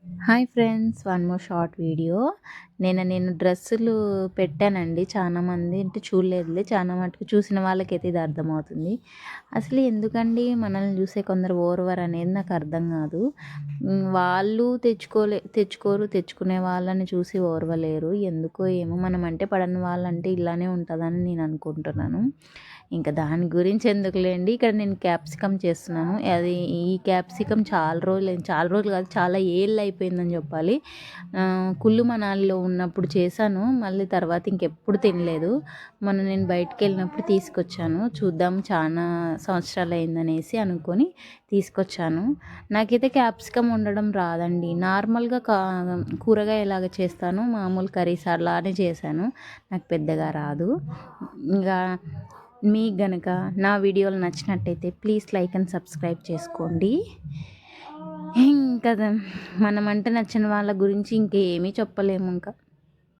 Hi friends, one more short video. నేను డ్రెస్సులు పెట్టానండి. చాలామంది అంటే చూడలేదులే, చాలా మటుకు చూసిన వాళ్ళకైతే ఇది అర్థమవుతుంది. అసలు ఎందుకండి మనల్ని చూసే కొందరు ఓర్వరు అనేది నాకు అర్థం కాదు. వాళ్ళు తెచ్చుకోరు, తెచ్చుకునే వాళ్ళని చూసి ఓర్వలేరు. ఎందుకో ఏమో, మనం అంటే పడని వాళ్ళంటే ఇలానే ఉంటుందని నేను అనుకుంటున్నాను. ఇంకా దాని గురించి ఎందుకులేండి. ఇక్కడ నేను క్యాప్సికమ్ చేస్తున్నాను. అది ఈ క్యాప్సికమ్ చాలా రోజులు కాదు, చాలా ఏళ్ళు అయిపోయిందని చెప్పాలి. కుల్లు మనాలిలో ఉన్నప్పుడు చేశాను, మళ్ళీ తర్వాత ఇంకెప్పుడు తినలేదు. నేను బయటికి వెళ్ళినప్పుడు తీసుకొచ్చాను, చూద్దాం చాలా సంవత్సరాలు అయిందనేసి అనుకొని తీసుకొచ్చాను. నాకైతే క్యాప్సికమ్ వండడం రాదండి. నార్మల్గా కూరగాయ ఎలాగ చేస్తాను, మామూలు కర్రీస్ అలానే చేశాను. నాకు పెద్దగా రాదు. ఇంకా మీకు గనక నా వీడియోలు నచ్చినట్టయితే ప్లీజ్ లైక్ అండ్ సబ్స్క్రైబ్ చేసుకోండి. ఇంకా మనమంటే నచ్చిన వాళ్ళ గురించి ఇంకేమీ చెప్పలేము. ఇంకా